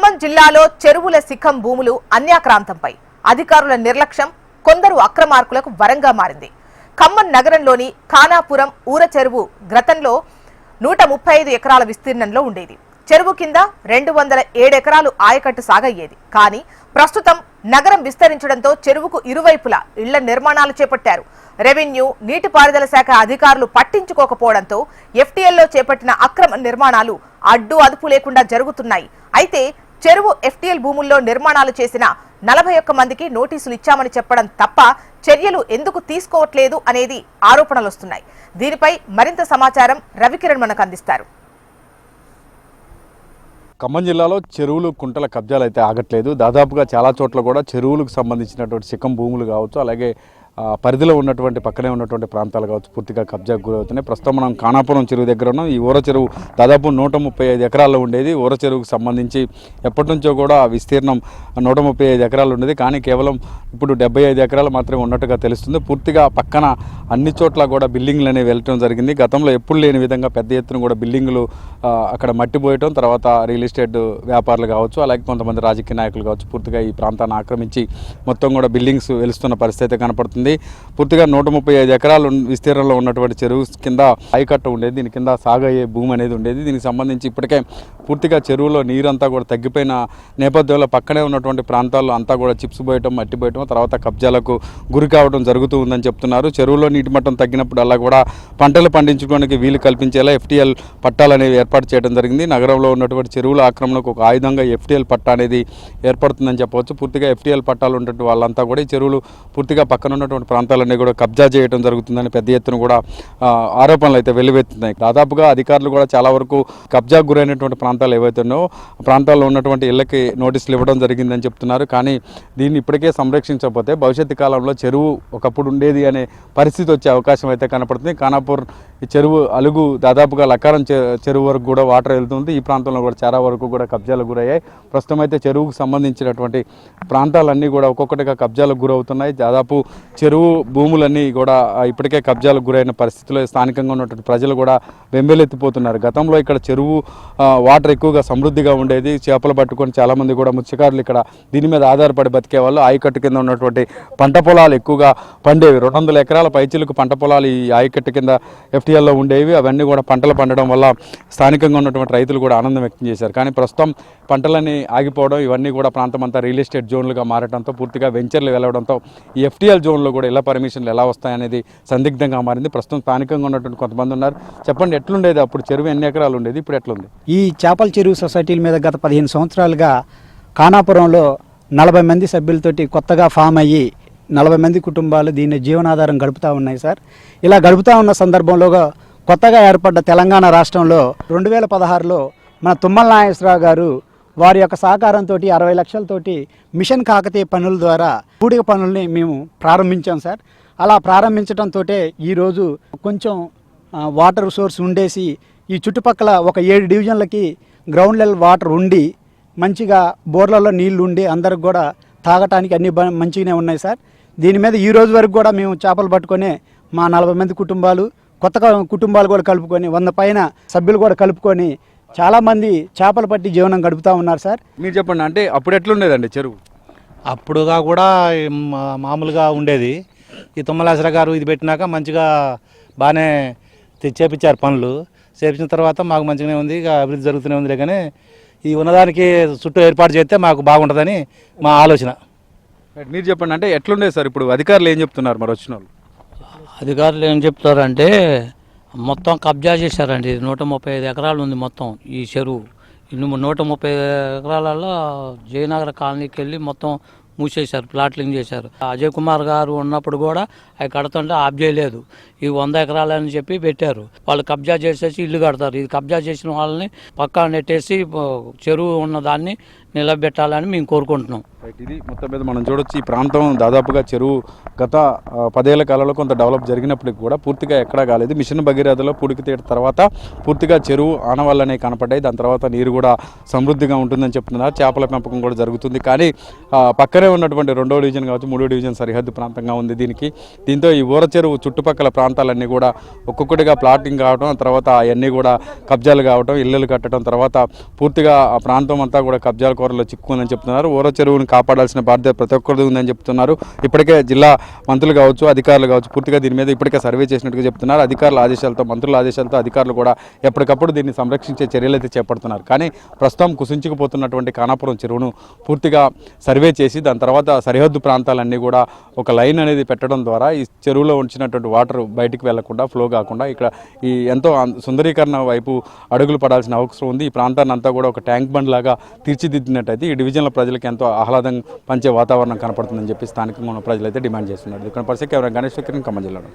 ఖమ్మం జిల్లాలో చెరువుల శిఖం భూములు అన్యాక్రాంతంపై అధికారుల నిర్లక్ష్యం కొందరు అక్రమార్కులకు వరంగా మారింది. ఖమ్మం నగరంలోని ఖానాపురం ఊర చెరువు గతంలో 135 ఎకరాల విస్తీర్ణంలో ఉండేది. చెరువు కింద 207 ఎకరాలు ఆయకట్టు సాగయ్యేది. కానీ ప్రస్తుతం నగరం విస్తరించడంతో చెరువుకు ఇరువైపులా ఇళ్ల నిర్మాణాలు చేపట్టారు. రెవెన్యూ, నీటిపారుదల శాఖ అధికారులు పట్టించుకోకపోవడంతో ఎఫ్టీఎల్లో చేపట్టిన అక్రమ నిర్మాణాలు అడ్డు అదుపు లేకుండా జరుగుతున్నాయి. అయితే చెరువు ఎఫ్టీఎల్ భూముల్లో నిర్మాణాలు చేసిన 41 మందికి నోటీసులు ఇచ్చామని చెప్పడం తప్ప చర్యలు ఎందుకు తీసుకోవట్లేదు అనేది ఆరోపణలు వస్తున్నాయి. దీనిపై మరింత సమాచారం రవికిరణ్ మనకు అందిస్తారు. ఖమ్మం జిల్లాలో చెరువులు, కుంటల కబ్జాలు అయితే ఆగట్లేదు. దాదాపుగా చాలా చోట్ల కూడా చెరువులకు సంబంధించినటువంటి శిఖం భూములు కావచ్చు, అలాగే పరిధిలో ఉన్నటువంటి పక్కనే ఉన్నటువంటి ప్రాంతాలు కావచ్చు పూర్తిగా కబ్జాకు గురవుతున్నాయి. ప్రస్తుతం మనం ఖానాపురం చెరువు దగ్గర ఉన్నాం. ఈ ఊర చెరువు దాదాపు 135 ఎకరాల్లో ఉండేది. ఊర చెరువుకు సంబంధించి ఎప్పటి నుంచో కూడా విస్తీర్ణం 135 ఎకరాలు ఉండేది. కానీ కేవలం ఇప్పుడు 75 ఎకరాలు మాత్రమే ఉన్నట్టుగా తెలుస్తుంది. పూర్తిగా పక్కన అన్ని చోట్ల కూడా బిల్డింగ్లు అనేవి వెళ్ళటం జరిగింది. గతంలో ఎప్పుడు లేని విధంగా పెద్ద ఎత్తున కూడా బిల్డింగులు అక్కడ మట్టిపోయటం, తర్వాత రియల్ ఎస్టేట్ వ్యాపారులు కావచ్చు, అలాగే కొంతమంది రాజకీయ నాయకులు కావచ్చు పూర్తిగా ఈ ప్రాంతాన్ని ఆక్రమించి మొత్తం కూడా బిల్డింగ్స్ వెలుస్తున్న పరిస్థితి కనపడుతుంది. పూర్తిగా 135 ఎకరాలు విస్తీర్ణంలో ఉన్నటువంటి చెరువు కింద ఆయకట్ట ఉండేది. దీని కింద సాగయ్యే భూమి అనేది ఉండేది. దీనికి సంబంధించి ఇప్పటికే పూర్తిగా చెరువులో నీరంతా కూడా తగ్గిపోయిన నేపథ్యంలో పక్కనే ఉన్నటువంటి ప్రాంతాల్లో అంతా కూడా చిప్స్ పోయటం, మట్టి పోయటం, తర్వాత కబ్జాలకు గురి కావడం జరుగుతూ ఉందని చెప్తున్నారు. చెరువులో నీటి మట్టం తగ్గినప్పుడు అలా కూడా పంటలు పండించుకోవడానికి వీలు కల్పించేలా ఎఫ్టీఎల్ పట్టాలు అనేవి ఏర్పాటు చేయడం జరిగింది. నగరంలో ఉన్నటువంటి చెరువుల ఆక్రమణకు ఒక ఆయుధంగా ఎఫ్టీఎల్ పట్టా అనేది ఏర్పడుతుందని చెప్పవచ్చు. పూర్తిగా ఎఫ్టీఎల్ పట్టాలు ఉన్నటువంటి వాళ్ళంతా కూడా ఈ చెరువులు పూర్తిగా పక్కన ఉన్నటువంటి ప్రాంతాలన్నీ కూడా కబ్జా చేయడం జరుగుతుందని పెద్ద ఎత్తున కూడా ఆరోపణలు అయితే వెల్లువెత్తున్నాయి. దాదాపుగా అధికారులు కూడా చాలా వరకు కబ్జాకు గురైనటువంటి ప్రాంతాలు ఏవైతే ఉన్నాయో ప్రాంతాల్లో ఉన్నటువంటి ఇళ్లకి నోటీసులు ఇవ్వడం జరిగిందని చెప్తున్నారు. కానీ దీన్ని ఇప్పటికే సంరక్షించకపోతే భవిష్యత్తు కాలంలో చెరువు ఒకప్పుడు ఉండేది అనే పరిస్థితి వచ్చే అవకాశం అయితే కనపడుతుంది. ఖానాపూర్ ఈ చెరువు అలుగు దాదాపుగా లక్కారం చెరువు వరకు కూడా వాటర్ వెళ్తుంది. ఈ ప్రాంతంలో కూడా చాలా వరకు కూడా కబ్జాలకు గురయ్యాయి. ప్రస్తుతం అయితే చెరువుకు సంబంధించినటువంటి ప్రాంతాలన్నీ కూడా ఒక్కొక్కటిగా కబ్జాలకు గురవుతున్నాయి. దాదాపు చెరువు భూములన్నీ కూడా ఇప్పటికే కబ్జాలకు గురైన పరిస్థితిలో స్థానికంగా ఉన్నటువంటి ప్రజలు కూడా వెంబెలెత్తిపోతున్నారు. గతంలో ఇక్కడ చెరువు వాటర్ ఎక్కువగా సమృద్ధిగా ఉండేది. చేపలు పట్టుకొని చాలామంది కూడా మత్స్యకారులు ఇక్కడ దీని మీద ఆధారపడి బతికే వాళ్ళు. ఆయకట్టు కింద ఉన్నటువంటి పంట పొలాలు ఎక్కువగా పండేవి. 200 ఎకరాల పైచిలకు పంట పొలాలు ఈ ఆయకట్టు కింద ఎఫ్టీఎల్లో ఉండేవి. అవన్నీ కూడా పంటలు పండడం వల్ల స్థానికంగా ఉన్నటువంటి రైతులు కూడా ఆనందం వ్యక్తం చేశారు. కానీ ప్రస్తుతం పంటలన్నీ ఆగిపోవడం, ఇవన్నీ కూడా ప్రాంతం అంతా రియల్ ఎస్టేట్ జోన్లుగా మారడంతో పూర్తిగా వెంచర్లు వెళ్ళడంతో ఈ ఎఫ్టీఎల్ జోన్లో కూడా ఇలా పర్మిషన్లు ఎలా వస్తాయనేది సందిగ్ధంగా మారింది. ప్రస్తుతం స్థానికంగా ఉన్నటువంటి కొంతమంది ఉన్నారు. చెప్పండి, ఎట్లుండేది అప్పుడు చెరువు, ఎన్ని ఎకరాలు ఉండేది, ఇప్పుడు ఎట్లుంది? ఈ చేపల చెరువు సొసైటీల మీద గత 15 సంవత్సరాలుగా ఖానాపురంలో 40 మంది సభ్యులతోటి కొత్తగా ఫామ్ అయ్యి 40 మంది కుటుంబాలు దీన్ని జీవనాధారం గడుపుతూ ఉన్నాయి సార్. ఇలా గడుపుతూ ఉన్న సందర్భంలో కొత్తగా ఏర్పడ్డ తెలంగాణ రాష్ట్రంలో 2016లో మన తుమ్మల నాగేశ్వరరావు గారు వారి యొక్క సహకారంతో 60 లక్షలతోటి మిషన్ కాకతీయ పనుల ద్వారా పూడిక పనుల్ని మేము ప్రారంభించాం సార్. అలా ప్రారంభించడంతో ఈరోజు కొంచెం వాటర్ సోర్స్ ఉండేసి ఈ చుట్టుపక్కల ఒక 7 డివిజన్లకి గ్రౌండ్ లెవెల్ వాటర్ ఉండి మంచిగా బోర్లలో నీళ్లు ఉండి అందరికి కూడా తాగటానికి అన్ని మంచిగానే ఉన్నాయి సార్. దీని మీద ఈ రోజు వరకు కూడా మేము చేపలు పట్టుకొని మా 40 మంది కుటుంబాలు, కొత్త కుటుంబాలు కూడా కలుపుకొని 100 పైన సభ్యులు కూడా కలుపుకొని చాలామంది చేపలు పట్టి జీవనం గడుపుతూ ఉన్నారు సార్. మీరు చెప్పండి, అంటే అప్పుడు ఎట్లుండేదండి చెరువు? అప్పుడుగా కూడా మామూలుగా ఉండేది. ఈ తుమ్మలాశ్వర గారు ఇది పెట్టినాక మంచిగా బాగానే చేపించారు పనులు. చేపించిన తర్వాత మాకు మంచిగానే ఉంది, ఇక అభివృద్ధి జరుగుతూనే ఉంది. కానీ ఈ ఉన్నదానికి చుట్టూ ఏర్పాటు చేస్తే మాకు బాగుంటుందని మా ఆలోచన. మీరు చెప్పండి, అంటే ఎట్లుండేది సార్? ఇప్పుడు అధికారులు ఏం చెప్తున్నారు? మరి వచ్చిన వాళ్ళు అధికారులు ఏం చెప్తారంటే మొత్తం కబ్జా చేశారండి. 135 ఎకరాలు ఉంది మొత్తం ఈ చెరువు. 135 ఎకరాలలో జయనగర్ కాలనీకి వెళ్ళి మొత్తం మూసేశారు, ప్లాట్లింగ్ చేశారు. అజయ్ కుమార్ గారు ఉన్నప్పుడు కూడా అవి కడుతుంటే ఆఫ్ చేయలేదు. ఈ 100 ఎకరాలని చెప్పి పెట్టారు. వాళ్ళు కబ్జా చేసేసి ఇల్లు కడతారు. ఇది కబ్జా చేసిన వాళ్ళని పక్కా నెట్టేసి చెరువు ఉన్న దాన్ని నిలబెట్టాలని మేము కోరుకుంటున్నాం. ఇది మొత్తం మీద మనం చూడొచ్చు. ఈ ప్రాంతం దాదాపుగా చెరువు గత 10 ఏళ్ల కాలంలో కొంత డెవలప్ జరిగినప్పటికీ కూడా పూర్తిగా ఎక్కడా కాలేదు. మిషన్ భగీరథలో పూడికి తీయడం తర్వాత పూర్తిగా చెరువు ఆనవాళ్ళనే కనపడ్డాయి. దాని తర్వాత నీరు కూడా సమృద్ధిగా ఉంటుందని చెప్తున్నారు. చేపల పెంపకం కూడా జరుగుతుంది. కానీ పక్కనే ఉన్నటువంటి 2వ డివిజన్ కావచ్చు, 3వ డివిజన్ సరిహద్దు ప్రాంతంగా ఉంది దీనికి. దీంతో ఈ ఊర చెరువు చుట్టుపక్కల ప్రాంతాలన్నీ కూడా ఒక్కొక్కటిగా ప్లాటింగ్ కావడం, తర్వాత అవన్నీ కూడా కబ్జాలు కావడం, ఇళ్ళు కట్టడం, తర్వాత పూర్తిగా ఆ ప్రాంతం అంతా కూడా కబ్జాల కూరలో చిక్కుకుందని చెప్తున్నారు. ఊర చెరువుని కాపాడాల్సిన బాధ్యత ప్రతి ఒక్కరిది ఉందని చెప్తున్నారు. ఇప్పటికే జిల్లా మంత్రులు కావచ్చు, అధికారులు కావచ్చు పూర్తిగా దీని మీద ఇప్పటికే సర్వే చేసినట్టుగా చెప్తున్నారు. అధికారుల ఆదేశాలతో, మంత్రుల ఆదేశాలతో అధికారులు కూడా ఎప్పటికప్పుడు దీన్ని సంరక్షించే చర్యలు అయితే చేపడుతున్నారు. కానీ ప్రస్తుతం కుసించుకుపోతున్నటువంటి ఖానాపురం చెరువును పూర్తిగా సర్వే చేసి దాని తర్వాత సరిహద్దు ప్రాంతాలన్నీ కూడా ఒక లైన్ అనేది పెట్టడం ద్వారా ఈ చెరువులో ఉంచినటువంటి వాటర్ బయటికి వెళ్లకుండా, ఫ్లో కాకుండా ఇక్కడ ఈ ఎంతో సుందరీకరణ వైపు అడుగులు పడాల్సిన అవసరం ఉంది. ఈ ప్రాంతాన్ని అంతా కూడా ఒక ట్యాంక్ బండ్ లాగా తీర్చిదిద్దినట్టయితే ఈ డివిజన్ల ప్రజలకు ఎంతో ఆహ్లాదం పంచే వాతావరణం కనపడుతుందని చెప్పి స్థానికంగా ఉన్న ప్రజలైతే డిమాండ్ చేస్తున్నారు. ఇక్కడ పరిస్థితి ఎవరైనా గణేష్ ఖమ్మం జిల్లాలో.